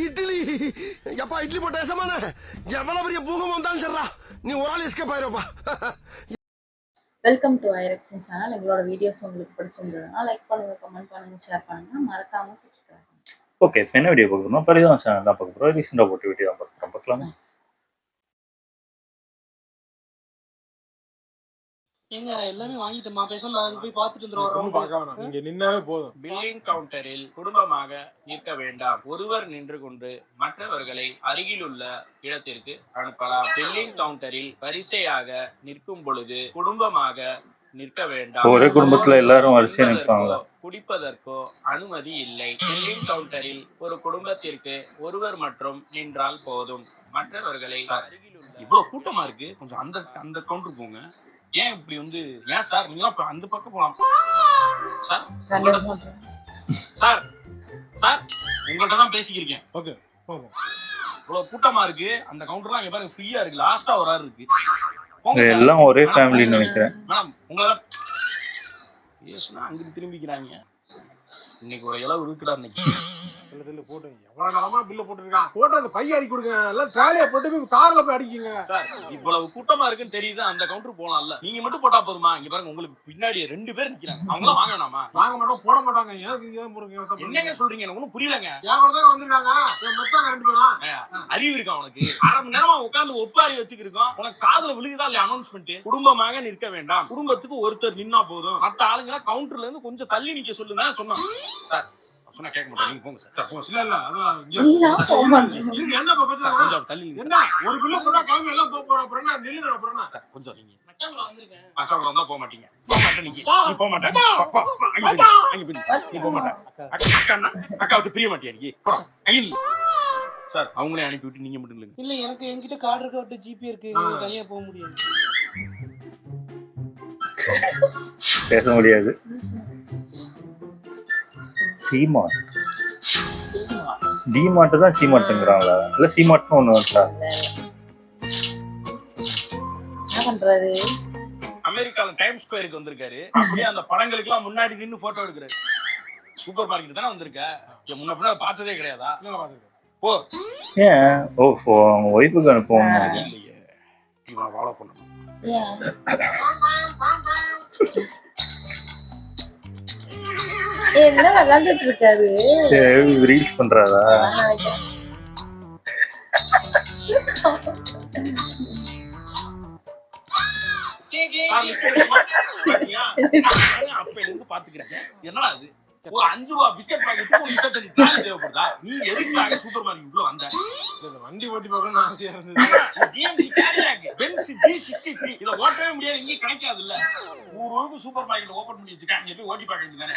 இட்லி எப்பா இட்லி போட்ட ஏசமான எவ்வளவு பெரிய பூகம் வந்தாலும் சரிடா நீ ஒரு ஆள் எஸ்கேப் ஆயிருப்பா. வெல்கம் டு ஐரக்ஷன் சேனல். எங்களோட வீடியோஸ் உங்களுக்கு பிடிச்சிருந்ததுன்னா லைக் பண்ணுங்க, கமெண்ட் பண்ணுங்க, ஷேர் பண்ணுங்க, மறக்காம சப்ஸ்கிரைப் பண்ணுங்க. ஓகே, என்ன வீடியோ பார்க்கணும்? பரிதாபம் சேனல் தான் பார்க்க போகிறோம். ரீசெண்டாக போட்ட வீடியோ தான் பார்க்குறோம். பார்க்கலாமா? ஏங்க எல்லாமே வாங்கிட்டோமா, பேசாம அங்க போய் பார்த்துட்டு வந்துருவோம். இங்க நின்னாவே போதும். பில்லிங் கவுண்டரில் குடும்பமாக நிற்க வேண்டாம். ஒருவர் நின்று கொண்டு மற்றவர்களை அருகிலுள்ள இடத்திற்கு அனுப்பலாம். பில்லிங் கவுண்டரில் வரிசையாக நிற்கும் பொழுது குடும்பமாக நிற்க வேண்டாம். ஒரே குடும்பத்துல எல்லாரும் வரிசையா நிற்பாங்க. குடிப்பதற்கோ அனுமதி இல்லை. பில்லிங் கவுண்டரில் ஒரு குடும்பத்திற்கு ஒருவர் மட்டும் நின்றால் போதும். மற்றவர்களை அருகிலுள்ள இவ்வளவு கூட்டமா இருக்கு, கொஞ்சம் அந்த அந்த கவுண்டர் போங்க. ஏன் இப்படி வந்து ஏன் சார் நீங்க அந்த பக்கம் போலாம் சார். சார் சார் உங்கள்கிட்ட தான் பேசிக்கிருக்கேன். ஓகே போங்க. இவ்வளவு கூட்டமா இருக்கு, அந்த கவுண்டர்லாம் இங்க பாருங்க ஃப்ரீயா இருக்கு. லாஸ்டா ஒரு ஆள் இருக்கு. எல்லாம் ஒரே ஃபேமிலின்னு நினைக்கிறேன். மேடம் உங்களை பேசுனா அங்கிட்டு திரும்பிக்கிறாங்க. இன்னைக்கு ஒரு இளவு இருக்குடா. இன்னைக்கு போட்டு எவ்வளவு நேரமா பில்ல போட்டுருக்கான். போட்டு அந்த பைய அடிக்க கொடுங்க. எல்லாம் ட்ராலியா போட்டு கார்ல போய் அடிக்குங்க. சார் இவ்வளவு கூட்டமா இருக்குன்னு தெரியுது, அந்த கவுண்டர் போலாம்ல. நீங்க மட்டும் போட்டா போதுமா? இங்க பாருங்க உங்களுக்கு பின்னாடி 2 பேர் நிக்கிறாங்க. அவங்கள வாங்க வேணாமா? வாங்க மாட்டோம், போட மாட்டாங்க. ஏன் போறீங்க? என்னங்க சொல்றீங்க? எனக்கு ஒன்னும் புரியலங்க. ஏன் வந்திருக்காங்க? மொத்தம் 2 பேரா? அறிவு இருக்கா உனக்கு? 1/2 மணி நேரமா உட்கார்ந்து ஒப்பாரி வச்சுக்கிருக்கோம். உனக்கு காதுல விழுகுதா இல்லையா அனௌன்ஸ்மெண்ட்? குடும்பமாக நிற்க வேண்டாம், குடும்பத்துக்கு ஒருத்தர் நின்னா போதும். மத்த ஆளுங்க கவுண்டர்ல இருந்து கொஞ்சம் தள்ளி நிக்க சொல்லுங்க சொன்னோம். சார் சொன்னா கேட்க மாட்டேன். நீங்க போங்க சார். போங்க. இல்ல அதான் என்ன கொஞ்சம் தள்ளி என்ன ஒரு பில்ல போட்டா கிளம்பி எல்லாம் போறோம். அப்புறம் என்ன நில்லுங்க. அப்புறம் என்ன கொஞ்சம் நீங்க மச்சான் வந்தா போக மாட்டீங்க. போக மாட்டேன். நீ போக மாட்டேன். நீ போக மாட்டேன். அக்கா விட்டு பிரிய மாட்டியா நீ? சார் அவங்களே அனுப்பி விட்டு நீங்க மட்டும் இல்லைங்க. இல்ல எனக்கு என்கிட்ட கார்டு இருக்க விட்டு ஜிபே இருக்கு, தனியா போக முடியாது. பேச முடியாது. சீமார்ட் டிமார்ட் தான் சீமார்ட்ங்கிறாங்களா? இல்ல சீமார்ட்னு ஒண்ணு வந்துட்டா? என்ன பண்றாரு? அமெரிக்கால டைம் ஸ்கொயருக்கு வந்திருக்காரு. அப்படியே அந்த படங்களுக்கு எல்லாம் முன்னாடி நின்னு போட்டோ எடுக்கிறாரு. சூப்பர் மார்க்கெட் தானே வந்திருக்க? முன்ன பின்ன பார்த்ததே கிடையாதா? போ. ஏன்? ஓ அவங்க ஒய்ஃபுக்கு அனுப்புவோம். இல்லையே, இவனை ஃபாலோ பண்ணணும். என்ன விளையாண்டுட்டு இருக்காரு? ரீல்ஸ் பண்றாரா? அப்பையில இருந்து பாத்துக்கிறேன். என்னடா அது? ஒரு 5 ரூபா பிஸ்கட் பாக்கெட் தேவைப்படுதா? நீ எதுக்காக சூப்பர் மார்க்கெட் வந்த? வண்டி ஓட்டி பார்க்கணும்னு ஆசையா இருந்தது. GMC Cadillac Benz G63 இத ஓட்டவே முடியாது, இங்க கிடைக்காது இல்ல. ஊருக்கு சூப்பர் மார்க்கெட் ஓபன் பண்ணி வச்சிருக்காங்க, அங்க போய் ஓட்டி பார்க்க வேண்டியதானே.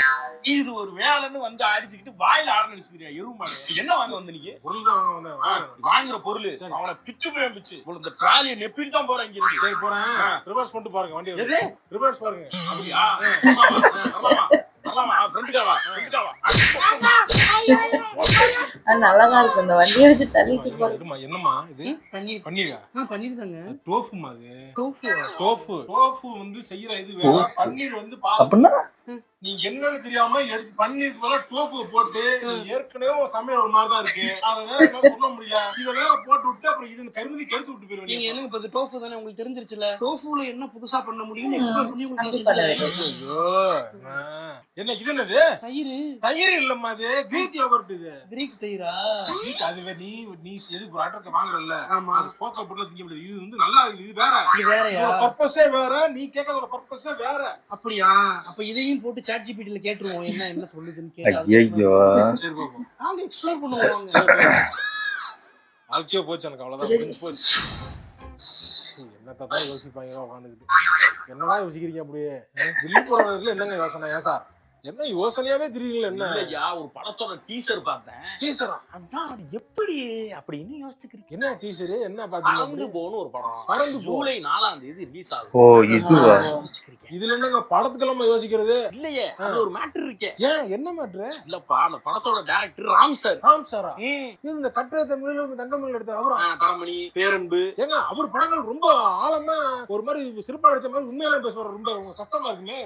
இது ஒரு வேலைன்னு வந்து அடிச்சுக்கிட்டு வாயில ஆரன் அடிச்சுக்கிறியா எருமாடு? என்ன வாங்க வந்த நீங்க? பொருள் தான் வாங்க வந்தேன். வாங்குற பொருள் அவனை பிச்சு போய் பிச்சு இந்த ட்ராலியை நெப்பிட்டு தான் போறேன். இங்க இருந்து போறேன். ரிவர்ஸ் பண்ணிட்டு பாருங்க வண்டி. எது ரிவர்ஸ் பாருங்க. அப்படியா? நல்லாதான் இருக்கு. இந்த வண்டியை வச்சு தள்ளிட்டு போறது. என்னமா இது? பன்னீரா? பண்ணிருக்காங்க. டோஃபுமா அது? டோஃபு வந்து செய்யற இது வேற. பன்னீர் வந்து அப்படின்னா நீ என்னன்னு தெரியாம எடுத்து பன்னீருக்கு மேல டோஃபு போட்டு ஏற்கனவே சமையல் ஒரு மாதிரிதான் இருக்கு. அதை வேற சொல்ல முடியல. இதை வேற போட்டு விட்டு அப்புறம் இது கருமதி கெடுத்து விட்டு போயிருவீங்க. நீங்க என்னங்க இப்ப டோஃபு தானே உங்களுக்கு தெரிஞ்சிருச்சுல. டோஃபுல என்ன புதுசா பண்ண முடியும்னு என்ன இது? என்னது? தயிர் இல்லம்மா, அது கிரீக் யோகர்ட். இது கிரீக் தயிரா? அது நீ எதுக்கு ஒரு ஆட்டத்தை வாங்குறல்ல, அது ஸ்போக்கா போட்டு திங்க முடியாது. இது வந்து நல்லா இருக்கு. இது வேற. இது வேறயா? பர்பஸே வேற. நீ கேட்கறதோட பர்பஸே வேற. அப்படியா? அப்ப இதையும் போட்டு சாட் ஜிபிடில கேட்டுருவோம் என்ன சொல்லுதுன்னு கேட்டா. ஐயோ சரி பாப்போம். நாங்க எக்ஸ்ப்ளோர் பண்ணுவோம். வாழ்க்கையே போச்சு எனக்கு. அவ்வளவுதான் போச்சு. என்னத்தான் யோசிப்பாங்க உட்காந்துக்கிட்டு. என்னடா யோசிக்கிறீங்க அப்படியே? வில்லு போறதுல என்னங்க யோசனை? ஏன் சார் என்ன யோசனையாவே தெரியல? என்ன இல்லையா, ஒரு படத்தோட டீசர் பார்த்தேன். டீசரா? அதான் எப்படி அப்படின்னு யோசிச்சுக்கிறீங்க. என்ன டீசர்? என்ன பாத்தீங்க? பறந்து போன்னு ஒரு படம் பறந்து ஜூலை 4ஆம் தேதி ரிலீஸ் ஆகும். ஓ இதுவா? இதுல என்னங்க படத்துக்கெல்லாம் யோசிக்கிறது? இல்லையே, அது ஒரு மேட்டர் இருக்கே. ஏன் என்ன மேட்டர்? இல்லப்பா, அந்த படத்தோட டைரக்டர் ராம் சார். ராம் சாரா? இது இந்த கட்டுரை தமிழ்ல தங்கமணி எடுத்த அவரா? தரமணி, பேரன்பு. ஏங்க அவர் படங்கள் ரொம்ப ஆழமா ஒரு மாதிரி சிறப்பா அடிச்ச மாதிரி உண்மையெல்லாம் பேசுவார். ரொம்ப கஷ்டமா இருக்குமே.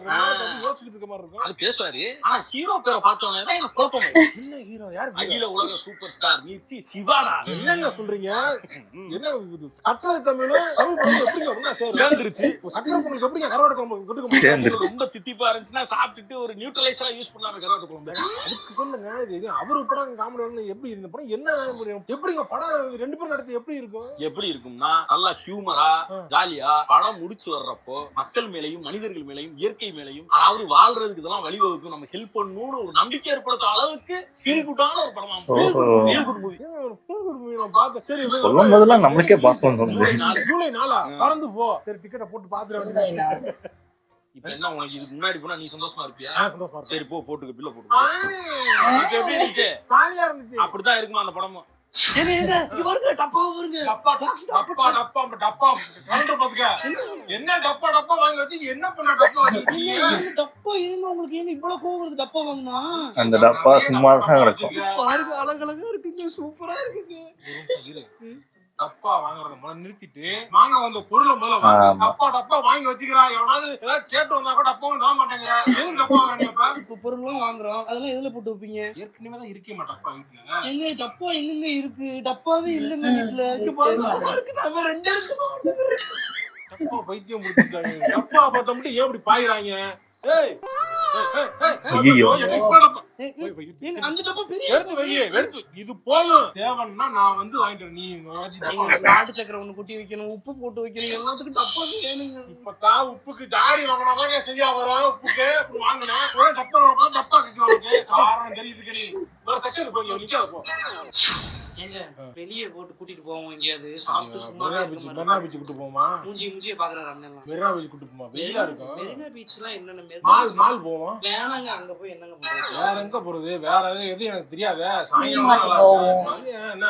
யோசிச்சுட்டு இருக்க மாதிரி இருக்கும். அது பேசுவார். பேசுவாரு. ஆனா ஹீரோ பேரை பார்த்தோன்னே தான் எனக்கு குழப்பமாயிடுச்சு. என்ன ஹீரோ? யாரு hero? அகில உலக சூப்பர் ஸ்டார் மிர்ச்சி சிவாடா. என்னங்க சொல்றீங்க? என்ன இது? கட்டளை தமிழும் தமிழ் படம் எப்படிங்க ஒண்ணா சேர்ந்துருச்சு. சக்கரை பொங்கலுக்கு எப்படிங்க கருவாடு குழம்பு தொட்டுக்க முடியும்? சேர்ந்துருச்சு. ரொம்ப தித்திப்பா இருந்துச்சுன்னா சாப்பிட்டுட்டு ஒரு நியூட்ரலைசரா யூஸ் பண்ணாம கருவாட்டு குழம்பு. அதுக்கு சொல்லுங்க. இது அவரு படம் காமெடி வந்து எப்படி இந்த படம் என்ன எப்படிங்க படம் 2 பேரும் நடத்தி எப்படி இருக்கும்? எப்படி இருக்கும்னா நல்லா ஹியூமரா ஜாலியா படம் முடிச்சு வர்றப்போ மக்கள் மேலையும் மனிதர்கள் மேலையும் இயற்கை மேலையும் அதாவது வாழ்றதுக்கு இதெல்லாம் வழிவகுக்கும் நம்ம ஹெல்ப் பண்ணணும்னு ஒரு நம்பிக்கை ஏற்படுத்த அளவுக்கு ஃபீல் குட்டான ஒரு படமா ஃபீல் குட் மூவி. நான் பார்த்தேன். சரி சொல்லும் போதெல்லாம் நம்மளுக்கே பாசம் தோணுது. ஜூலை 4 பறந்து போ. சரி டிக்கெட்டை போட்டு பாத்துற வேண்டியது. இப்ப என்ன உனக்கு இதுக்கு முன்னாடி போனா நீ சந்தோஷமா இருப்பியா? சந்தோஷமா இருக்கு. சரி போட்டுக்க பில்ல போட்டு. இப்ப எப்படி இருந்துச்சு? ஜாலியா இருந்துச்சு. அப்படிதான் இருக்குமா அந்த படமும்? டப்பா கலண்டர் பாத்துக்க. என்ன டப்பா வாங்கி வச்சு என்ன பண்ண டப்பா வச்சிருக்கீங்க? டப்பா ஏங்க உங்களுக்கு ஏங்க இவ்வளவு கோவம் வருது? டப்பா வாங்கினா அந்த டப்பா சும்மா தான் கிடக்கும். பாருங்க, அழகழகா இருக்குங்க, சூப்பரா இருக்குங்க. டப்பா வாங்குறத முதல்ல நிறுத்திட்டு வாங்க வந்த பொருளை முதல்ல வாங்க. டப்பா வாங்கி வச்சுக்கிறா. எவனாவது ஏதாவது கேட்டு வந்தா கூட டப்பாவும் தர மாட்டேங்கிறா. எதுக்கு டப்பா வாங்குறீங்கப்பா? இப்ப பொருள்லாம் வாங்குறோம், அதெல்லாம் எதுல போட்டு வைப்பீங்க? ஏற்கனவே தான் இருக்கே டப்பா வீட்டுல. எங்க டப்பா எங்கெங்க இருக்கு? டப்பாவே இல்லங்க வீட்டுல. இங்க பாருங்க, இருக்கு. நம்ம 2 டப்பா பைத்தியம் முடிச்சுட்டாங்க. டப்பா பார்த்தா மட்டும் ஏன் இப்படி பாயிறாங்க? ஏய் ஐயோ. ஏங்க அந்த டப்பா பெரிய எடுத்து இது போதும். தேவன்னா நான் வந்து வாங்கிட்டு நீ நாட்டு சக்கரை ஒண்ணு கொட்டி வைக்கணும், உப்பு போட்டு வைக்கணும், எல்லாத்துக்கும் டப்பா வேணுங்க. இப்பதான் உப்புக்கு ஜாடி வாங்கினாதாங்க சரியா வரும். உப்புக்கு அப்படி வாங்கினேன் டப்பா கட்சி காரணம் தெரியுது. நீ ஒரு செக்ஷன் போய் நிக்காத போ. ஏங்க வெளியே போட்டு கூட்டிட்டு போவோம் எங்கேயாவது சாப்பிட்டு சும்மா மெரினா பீச் கூட்டு போமா? மூஞ்சிய பாக்குறாரு அண்ணன். மெரினா பீச் கூட்டு போமா? வெயிலா இருக்கும். மெரினா பீச்லாம் என்னென்ன மால் போவோம். வேணாங்க, அங்க போய் என்னங்க பண்றது? வேற எங்க போறது? வேற எது எனக்கு தெரியாத. சாயங்காலம் என்ன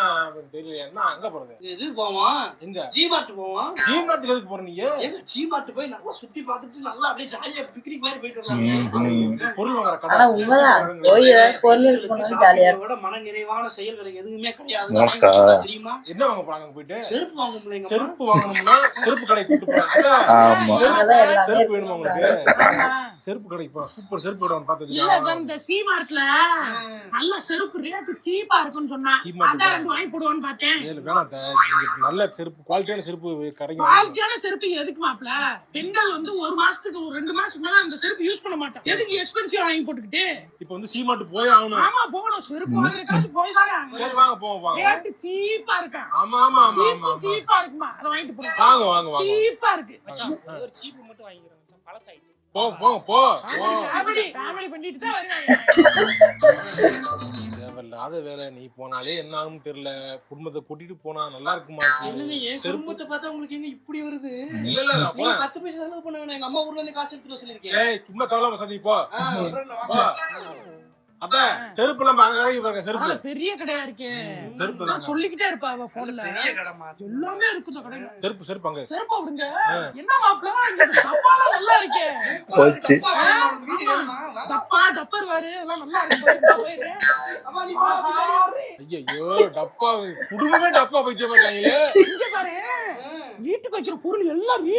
தெரியல. என்ன அங்க போறது? எது போவோம்? எங்க? ஜிமார்ட் போவோம். ஜிமார்ட் எதுக்கு போற நீங்க? ஏங்க ஜிமார்ட் போய் நல்லா சுத்தி பார்த்துட்டு நல்லா அப்படியே ஜாலியா பிக்னிக் மாதிரி போயிட்டு வரலாம். பொருள் வாங்குற கடை. ஆனா உண்மைதான் போய் பொருள் எடுக்கணும் ஜாலியா விட மன நிறைவான செயல் வேற எதுவுமே கிடையாது. தெரியுமா? என்ன வாங்க போறாங்க போயிட்டு? செருப்பு வாங்க முடியல. செருப்பு வாங்கணும்னா செருப்பு கடைக்கு கூட்டு போறாங்க. ஆமா. செருப்பு வேணுமா உங்களுக்கு? செருப்பு கடைக்கு போ. சூப்பர் செருப்பு கடைன்னு பார்த்து இல்ல இந்த சீமார்ட்ல நல்ல செருப்பு ரேட் சீப்பா இருக்குன்னு சொன்னா அதான் 2 வாங்கி போடுவான்னு பார்த்தேன். வேணாம். நல்ல செருப்பு குவாலிட்டியான செருப்பு கிடைக்கும். குவாலிட்டியான செருப்பு எதுக்கு மாப்ள? பெண்கள் வந்து 1 மாசத்துக்கு 2 மாசத்துக்கு மேல அந்த செருப்பு யூஸ் பண்ண மாட்டோம். எதுக்கு எக்ஸ்பென்சிவ் வாங்கி போட்டுக்கிட்டு? இப்ப வந்து சீமார்ட் போய் ஆகணும். ஆமா போகணும். செருப்பு வாங்குற காசு போய் தானே ஆகணும். சரி வாங்க போவோம். ரேட் சீப்பா இருக்கா? ஆமா ஆமா ஆமா சீப்பா இருக்குமா? அத வாங்கிட்டு போறோம். வாங்க வாங்க வாங்க. சீப்பா இருக்கு. ஒரு சீப்பு மட்டும் வாங்கிக்கிறேன் மச்சான், பழசாயிட்டு. போ போ போ. காமெடி பண்ணிட்டு தான் வருவாங்க. தேவையில்லாத வேலை. நீ போனாலே என்ன ஆகும் தெரியல. குடும்பத்தை கூட்டிட்டு போனா நல்லா இருக்குமா? என்னங்க ஏன் குடும்பத்தை பார்த்தா உங்களுக்கு எங்க இப்படி வருது? இல்ல இல்ல நான் நீங்க 10 பைசா செலவு பண்ண வேணாம். எங்க அம்மா ஊர்ல இருந்து காசு எடுத்துட்டு சொல்லிருக்கேன். ஏய் சும்மா தவளை சந்தி போ. அத செருப்பு எல்லாம் பாருங்க. செருப்பு பெரிய கடையா இருக்கு. செருப்பு நான் சொல்லிக்கிட்டே இருப்பா அவ போன்ல. பெரிய கடமா எல்லாமே இருக்கு இந்த கடையில. செருப்பு அங்க. செருப்பு விடுங்க. என்ன மாப்ள இந்த டப்பால நல்லா இருக்கே. போச்சு. டப்பர் வாரு எல்லாம் நல்லா இருக்கு. அம்மா நீ பாரு. ஐயோ டப்பா குடும்பமே டப்பா போயிட்டே மாட்டாங்களே. இங்க பாரு. வீட்டுக்கு வைக்கிற பொருள் எல்லாம்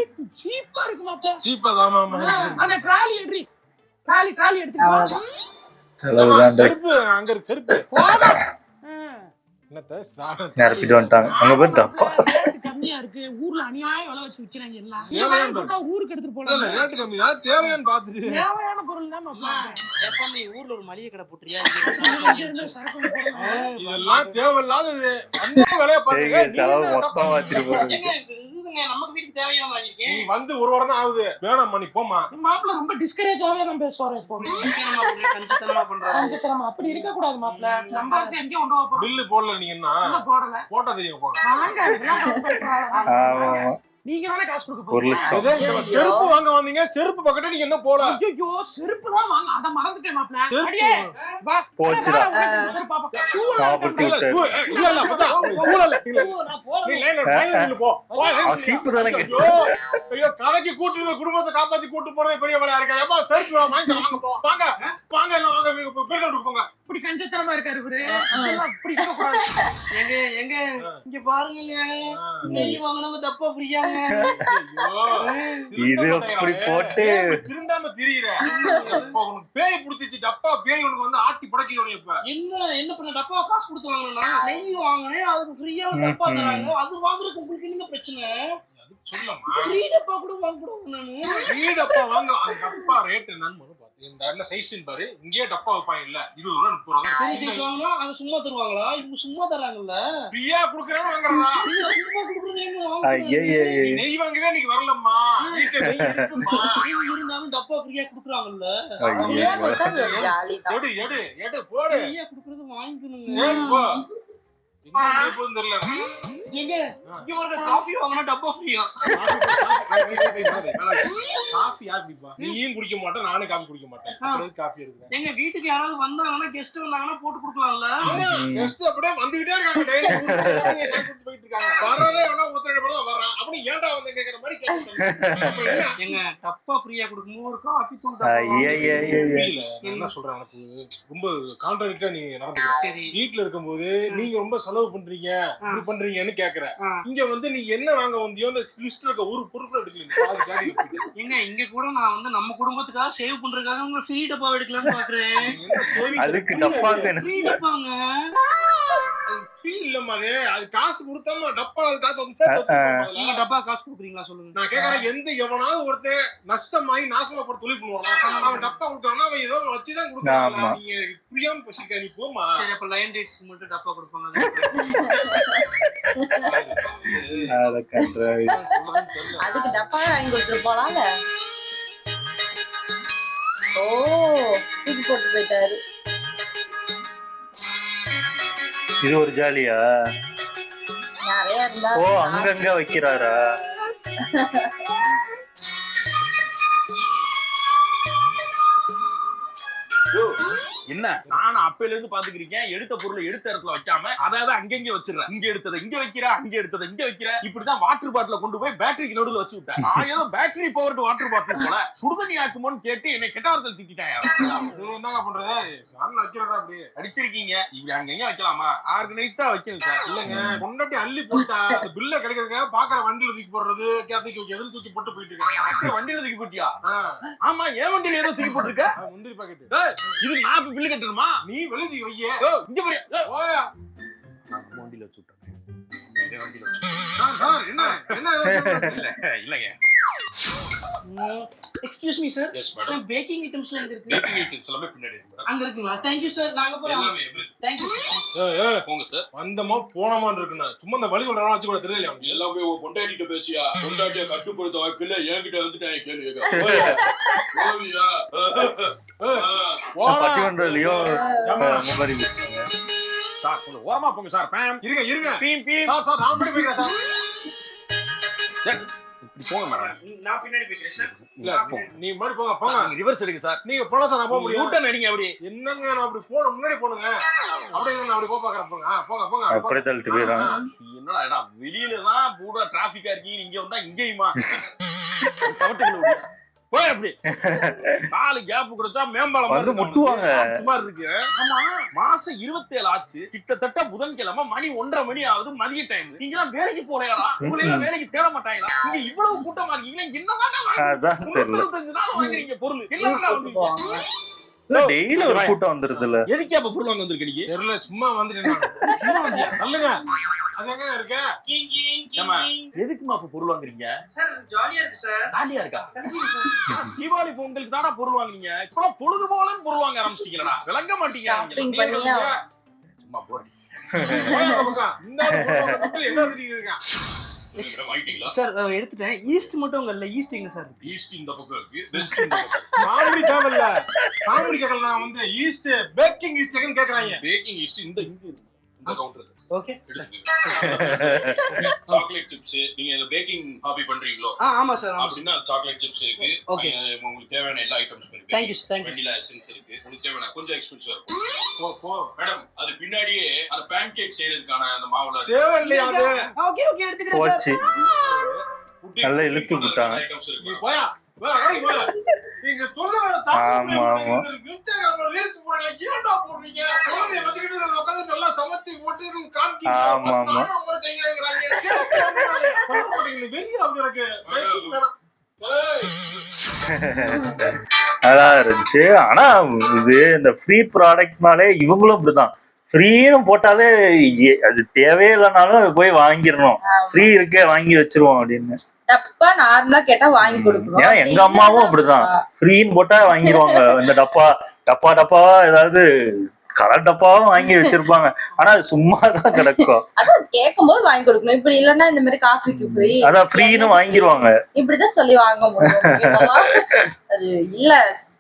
சீப்பா இருக்கு மாப்ள. சீப்பா தான் மாமா. அந்த ட்ராலி எடுறி. ட்ராலி எடுத்து செருப்பு அங்க இருக்கு. செருப்பு நிரப்பிட்டு வந்துட்டாங்க. அங்க போய் டப்பா கம்மியா இருக்கு. ஊர்ல அநியாயம் விலை வச்சு விக்கிறாங்க எல்லாம். ஊருக்கு எடுத்துட்டு போலாம். ரேட் கம்மி தான். தேவையான்னு பாத்துட்டு தேவையான பொருள் தான் பேசாம ஊர்ல ஒரு மளிகை கடை போட்டுறியா? இதெல்லாம் தேவையில்லாதது. அந்த வேலையை பாத்துங்க. செலவு மொத்தமா வச்சிட்டு போறது. நமக்கு வீட்டுக்கு தேவையான வாங்கிருக்கேன். நீ வந்து 1 வாரம் தான் ஆகுது. வேணாம் மணி போமா. மாப்பிள்ள ரொம்ப டிஸ்கரேஜாவே தான் பேசுவாரு. கஞ்சித்தனமா பண்றாங்க. அப்படி இருக்க கூடாது மாப்பிள்ள. சம்பாதிச்சு எங்க கொண்டு போறோம். பில்லு போடல நீங்க என்ன போடல. போட்டா தெரியும் போங்க. ஆமா நீங்க தானே காசு கொடுக்க 1 லட்சம். செருப்பு வாங்க வந்தீங்க. செருப்பு பக்கத்துல நீங்க என்ன போல? ஐயோ செருப்பு தான் வாங்க. அத மறந்துட்டேன் மாப்பிள்ள. அடியே வா போச்சுடா. சாப்பிட்டு விட்டு. இல்ல இல்ல மச்சான். கூடல. நீ லைன்ல போ. சீப்பு தானே. ஐயோ கடைக்கு கூட்டிட்டு குடும்பத்தை காப்பாத்தி கூட்டி போறதே பெரிய வேலையா இருக்கு. ஏப்பா செருப்பு வாங்க போ. வாங்க எல்லாம் வாங்க. போங்க. இப்படி கஞ்சத்தனமா இருக்காரு இவரு. இதெல்லாம் இப்படி இருக்கக்கூடாது. எங்க இங்க பாருங்க, நெய் வாங்கினவங்க தப்பா ஃப்ரீயாங்க. இது அப்படி போட்டு திருந்தாம திரியிற உனக்கு பேய் புடிச்சிச்சு டப்பா பேய் உனக்கு வந்து ஆட்டி படைக்க இப்ப என்ன பண்ண டப்பா காசு கொடுத்து வாங்கணும்னா நெய் வாங்கினேன், அதுக்கு ஃப்ரீயா டப்பா தராங்க. அது வாங்குறதுக்கு உங்களுக்கு என்ன பிரச்சனை? சொல்லமா ஃப்ரீ டப்பா கூட வாங்கிடுவோம் நானு. ஃப்ரீ டப்பா வாங்க. அந்த டப்பா ரேட் என்னன்னு பாத்து என்ன சைஸ்ன்னு பாரு. இங்கேயே டப்பா வைப்பாங்க இல்ல 20 ரூபா 30 ரூபா. பெரிய சைஸ் வாங்கினா அதை சும்மா தருவாங்களா? இவங்க சும்மா தராங்கல்ல. ஃப்ரீயா குடுக்கறேன் வாங்குறதா? சும்மா குடுக்குறது எங்க வாங்குறது? ஐயே நெய் வாங்கவே நீங்க வரலம்மா. வீட்டுல நெய் இருக்குமா? நெய் இருந்தாலும் டப்பா ஃப்ரீயா குடுக்குறாங்கல்ல. ஐயே ஜாலி தான். எடு எடு எடு போடு. ஃப்ரீயா குடுக்குறது வாங்கிக்கணுங்க. சரி போ. என்ன போதும் தெரியல. எங்க இங்க ஒரு காபி வாங்கினா டப்பா ஃப்ரீயா? காபி யார் குடிப்பா? நீயும் குடிக்க மாட்டேன், நானும் காபி குடிக்க மாட்டேன். அப்புறம் காபி எடுக்கிறேன். எங்க வீட்டுக்கு யாராவது வந்தாங்கன்னா கெஸ்ட் வந்தாங்கன்னா போட்டு கொடுக்கலாம்ல. கெஸ்ட் அப்படியே வந்துகிட்டே இருக்காங்க. டெய்லி போயிட்டு இருக்காங்க. வரவே வேணா ஒருத்தர் கூட தான் வர்றான். அப்படி ஏன்டா வந்து கேக்குற மாதிரி கேக்குறாங்க. எங்க டப்பா ஃப்ரீயா கொடுக்கும்போது ஒரு காபி தூள் ஐயே புரியல. நான் என்ன சொல்றேன், எனக்கு ரொம்ப கான்ட்ராடிக்டா நீ நடந்துக்கிற. சரி. வீட்டுல இருக்கும்போது நீங்க ரொம்ப செலவு பண்றீங்க, இப்படி பண்றீங்கன்னு கேக்குற. இங்க வந்து நீ என்ன வாங்க வந்தியோ அந்த லிஸ்ட்ல இருக்க ஒரு பொருட்கள் எடுக்கல. எங்க இங்க கூட நான் வந்து நம்ம குடும்பத்துக்காக சேவ் பண்றதுக்காக உங்க ஃப்ரீ டப்பா எடுக்கலாம்னு பாக்குறேன். அதுக்கு டப்பாக்கு ஃப்ரீ டப்பாங்க. ஃப்ரீ இல்லம்மா அது. அது காசு கொடுத்தாம டப்பா அது காசு வந்து சேர்த்து வச்சிருப்பாங்க. நீங்க டப்பா காசு கொடுக்குறீங்களா சொல்லுங்க. நான் கேக்குறேன், எந்த எவனாவது ஒருத்தன் நஷ்டமாயி நாசமா போற தொழில் பண்ணுவானா? அவன் டப்பா கொடுத்தானா அவன் ஏதோ வச்சுதான் கொடுக்குறான். நீங்க புரியாம பசிக்கா நீ போமா. சரி, அப்ப லைன் டேட்ஸ்க்கு மட்டும் டப்பா கொடுப்பாங்க. அதுக்கு டப்பா வாங்கி கொடுத்துட்டு போலாம்ல. ஓ தூக்கி போட்டு போயிட்டாரு. இது ஒரு ஜாலியா? நிறைய இருந்தா ஓ அங்கங்க வைக்கிறாரா? என்ன நானும் அப்பையில இருந்து பாத்துக்கிறீங்க. எடுத்த பொருளை எடுத்த இடத்துல வைக்காம அதாவது அங்கங்க வச்சிடறேன். இங்க எடுத்ததை இங்க வைக்கிற, அங்க எடுத்ததை இங்க வைக்கிற. இப்படிதான் வாட்டர் பாட்டில கொண்டு போய் பேட்டரிக்கு நடுவுல வச்சு விட்டேன். ஏதோ பேட்டரி பவர்டு வாட்டர் பாட்டில் போல சுடுதண்ணி ஆக்குமோன்னு கேட்டு என்னை கெட்டாரத்தில் திட்டாயா. என்னங்க பண்றது? வைக்கிறதா அப்படி அடிச்சிருக்கீங்க. இப்படி அங்கங்க வைக்கலாமா? ஆர்கனைஸ்டா வைக்கணும் சார். இல்லங்க, பொண்டாட்டி அள்ளி போட்டா பில்ல கிடைக்கிறதுக்காக பாக்குற வண்டியில தூக்கி போடுறது, எதுவும் தூக்கி போட்டு போயிட்டு இருக்காங்க. வண்டியில தூக்கி போட்டியா? ஆமா, ஏன் வண்டியில ஏதோ தூக்கி போட்டுருக்க? முந்திரி பாக்கெட். இது நான் பில்லு கட்டணுமா? நீ வெளியே வையே. இங்க போறியா? ஓயா வண்டியில வச்சுட்டேன். சார் என்ன என்ன இல்லங்க. Excuse me sir. Yes madam. Baking ஐட்டம்ஸ்லாம் எங்க இருக்கு? பேக்கிங் ஐட்டம்ஸ் எல்லாமே பின்னாடி இருக்கு மேடம். அங்க இருக்குங்களா? Thank you sir. நாங்க போறோம். Thank you. போங்க சார். வந்தமா போனமான்னு இருக்குண்ணா. சும்மா இந்த வழி விடுறா வச்சு கூட தெரியல. எல்லாமே பொண்டாட்டிட்ட பேசியா? பொண்டாட்டிய கட்டுப்படுத்த வாய்ப்பில்ல. என்கிட்ட வந்துட்டாங்க கேள்வி கேட்க. பட்டிமன்றலையும் சார் கொஞ்சம் ஓரமா போங்க சார். பேம் இருங்க இருங்க. Beam beam. சார் நான் போய் போய்க்கிறேன் சார். போங்க மேடம். நான் பின்னாடி போய்க்கிறேன் சார். இல்ல நீ முன்னாடி போங்க போங்க. நீங்க ரிவர்ஸ் எடுங்க சார். நீங்க போனா சார் நான் போக முடியும். யூட்டர்ன் அடிங்க அப்படி. என்னங்க நான் அப்படி போன முன்னாடி போனுங்க. அப்படியே நான் அப்படி பாக்குறேன். போங்க போங்க போங்க. அப்படியே தள்ளிட்டு போயிடறாங்க. என்னடா எடா வெளியில தான் பூரா டிராபிக்கா இருக்கீங்க. இங்க வந்தா இங்கேயுமா கவட்டுக்குள்ள போய் அப்படி காலு கேப் கொடுத்தா மேம்பாலம் வந்து முட்டுவாங்க. மாதிரி இருக்கு. ஆமா, மாசம் 27 ஆச்சு. கிட்டத்தட்ட புதன்கிழமை மணி 1:30 மணி ஆகுது. மதிய டைம். நீங்க எல்லாம் வேலைக்கு போலையாடா? உங்களை எல்லாம் வேலைக்கு தேட மாட்டாங்களா? நீங்க இவ்வளவு கூட்டமா இருக்கீங்களா? என்னதான் 35 நாள் வாங்குறீங்க பொருள். என்னதான் வாங்குறீங்க? டெய்லி ஒரு கூட்டம் வந்துருதுல. எதுக்கு அப்ப பொருள் வாங்க வந்திருக்க நீங்க? தெரியல, சும்மா வந்துட்டேன். சும்மா வந்தியா? நல்லங்க. அது எங்க இருக்கு? எதுக்குமா அப்ப பொருள் வாங்குறீங்க? சார் ஜாலியா இருக்கு சார். ஜாலியா இருக்கா? தீபாவளி பொங்கலுக்கு தானா பொருள் வாங்குறீங்க. இப்பலாம் பொழுது போலன்னு பொருள் வாங்க ஆரம்பிச்சிட்டீங்களா? விளங்க ஷாப்பிங் பண்ணியா? சும்மா போடி. இந்த என்ன தெரியுங்க? சார் எடுத்துட்டேன். ஈஸ்ட் மட்டும் உங்க இல்ல. ஈஸ்ட் எங்க சார்? ஈஸ்ட் இந்த பக்கம் இருக்கு, வெஸ்ட் இந்த பக்கம். காமெடி தேவையில்ல. காமெடி கேட்கல. நான் வந்து ஈஸ்ட் பேக்கிங் ஈஸ்ட் கேக்குறாங்க. பேக்கிங் ஈஸ்ட் இந்த கவுண்டர் ஓகே. Chocolate chips. நீங்க இந்த பேக்கிங் ஹாபி பண்றீங்களோ? ஆமா சார். அப்படின்னா சாக்லேட் சிப்ஸ் இருக்கு. ஓகே. உங்களுக்கு தேவையான எல்லா ஐட்டம்ஸ் இருக்கு. Thank you thank you. Vanilla essence இருக்கு. உங்களுக்கு தேவையான கொஞ்சம் எக்ஸ்பென்சிவா இருக்கும். போ மேடம். அது பின்னாடியே அந்த பேன் கேக் செய்யறதுக்கான அந்த மாவுல தேவையில்லையா அது? ஓகே ஓகே எடுத்துக்கிறேன் போச்சு. சார். நல்லா இழுத்து விட்டாங்க. ஐட்டம்ஸ் நீ இருக்கு. போயா. வா கடைக்கு போயா. நீ நீங்க சொல்லுங்க ஆமா, ஆமா. இன்ஸ்டாகிராம்ல ரீல்ஸ் போடுறீங்க ஏன்டா போடுறீங்க குழந்தைய வச்சுக்கிட்டு உட்காந்து நல்லா சமைச்சு போட்டு நீங்க ஆமா, ஆமா. காமிக்கிறீங்க கையாங்கிறாங்க வெளியே வந்து எனக்கு அதான் இருந்துச்சு. ஆனா இது இந்த ஃப்ரீ ப்ராடக்ட்னாலே இவங்களும் இப்படிதான். ஃப்ரீன்னு போட்டாலே அது தேவையே இல்லைனாலும் அது போய் வாங்கிடணும். ஃப்ரீ இருக்கே வாங்கி வச்சிருவோம் அப்படின்னு. டப்பா நார்மலா கேட்டா வாங்கி கொடுக்கணும். ஏன்னா எங்க அம்மாவும் அப்படிதான். ஃப்ரீன்னு போட்டா வாங்கிடுவாங்க. இந்த டப்பாவா ஏதாவது கலர் டப்பாவும் வாங்கி வச்சிருப்பாங்க. ஆனா அது சும்மா தான் கிடக்கும். அதான் கேட்கும் போது வாங்கி கொடுக்கணும். இப்படி இல்லன்னா இந்த மாதிரி காஃபிக்கு ஃப்ரீ, அதான் ஃப்ரீன்னு வாங்கிடுவாங்க. இப்படிதான் சொல்லி வாங்க முடியும். அது இல்ல,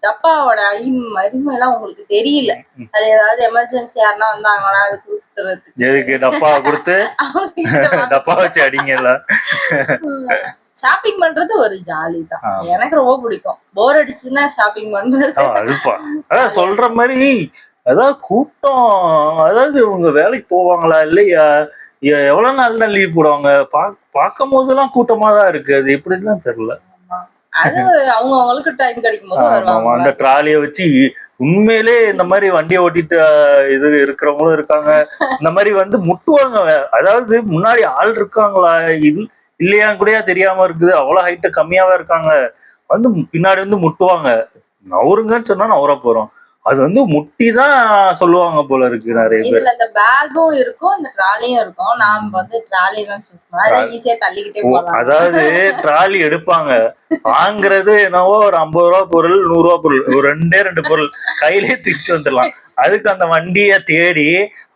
டப்பாவோட அருமை எல்லாம் உங்களுக்கு தெரியல. அது ஏதாவது எமர்ஜென்சி யாருன்னா வந்தாங்கன்னா அது கொடுத்துறதுக்கு எதுக்கு டப்பா கொடுத்து டப்பா வச்சு அடிங்கல. ஷாப்பிங் பண்றது ஒரு ஜாலி தான். எனக்கு ரொம்ப பிடிக்கும். போர் அடிச்சுன்னா ஷாப்பிங் பண்றது. அதுப்பா அதான் சொல்ற மாதிரி. அதாவது கூட்டம், அதாவது இவங்க வேலைக்கு போவாங்களா இல்லையா, எவ்வளவு நாள் தான் லீவ் போடுவாங்க. பார்க்கும் போதெல்லாம் கூட்டமா தான் இருக்கு. அது எப்படின்னு தெரியல. அது அவங்களுக்கு டைம் கிடைக்கும் போது வருவாங்க. அந்த ட்ராலியை வச்சு உண்மையிலே இந்த மாதிரி வண்டியை ஓட்டிட்டு இது இருக்கிறவங்களும் இருக்காங்க. இந்த மாதிரி வந்து முட்டுவாங்க. அதாவது முன்னாடி ஆள் இருக்காங்களா இது இல்லையான்னு கூட தெரியாம இருக்குது. அவ்வளவு ஹைட்டு கம்மியாவே இருக்காங்க. வந்து பின்னாடி வந்து முட்டுவாங்க. நவருங்கன்னு சொன்னா நவர போறோம். அது வந்து முட்டி தான் சொல்லுவாங்க போல இருக்கு நிறைய பேர். இதுல அந்த பேக்கும் இருக்கும், இந்த ட்ராலியும் இருக்கும். நாம வந்து ட்ராலி தான் சூஸ் பண்ணோம். அதை ஈஸியா தள்ளிக்கிட்டே போகலாம். அதாவது ட்ராலி எடுப்பாங்க, வாங்குறது என்னவோ ஒரு 50 ரூபா பொருள், 100 ரூபா பொருள், ஒரு 2 பொருள் கையிலேயே தூக்கிட்டு வந்துடலாம். அதுக்கு அந்த வண்டிய தேடி,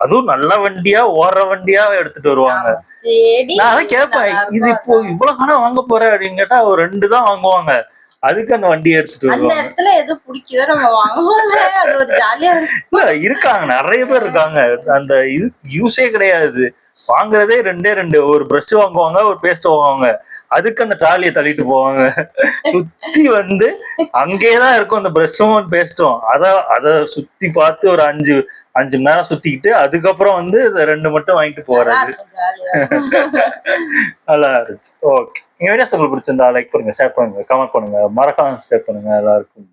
அதுவும் நல்ல வண்டியா ஓடுற வண்டியா எடுத்துட்டு வருவாங்க. நான் அதான் கேட்பேன், இது இப்போ இவ்வளவு காணம் வாங்க போறேன் அப்படின்னு கேட்டா ஒரு 2 தான் வாங்குவாங்க. அதுக்கு அந்த வண்டியை எடுத்துட்டு வருவாங்க. அந்த இடத்துல எது பிடிக்குதோ நம்ம வாங்குவோம். அது ஒரு ஜாலியா இருக்காங்க, நிறைய பேர் இருக்காங்க. அந்த இது யூஸே கிடையாது. வாங்குறதே 2 ஒரு பிரஷ் வாங்குவாங்க, ஒரு பேஸ்ட் வாங்குவாங்க. அதுக்கு அந்த ட்ராலியை தள்ளிட்டு போவாங்க. சுத்தி வந்து அங்கேதான் இருக்கும் அந்த பிரஷும் பேஸ்டும். அதை சுத்தி பார்த்து ஒரு 5 மணி நேரம் சுத்திக்கிட்டு அதுக்கப்புறம் வந்து 2 மட்டும் வாங்கிட்டு போறது. நல்லா இருந்துச்சு. ஓகே, எங்க வீடியோஸ் உங்களுக்கு பிடிச்சிருந்தா லைக் பண்ணுங்க, ஷேர் பண்ணுங்க, கமெண்ட் பண்ணுங்க, மறக்காம சப்ஸ்கிரைப் பண்ணுங்க. எல்லாருக்கும்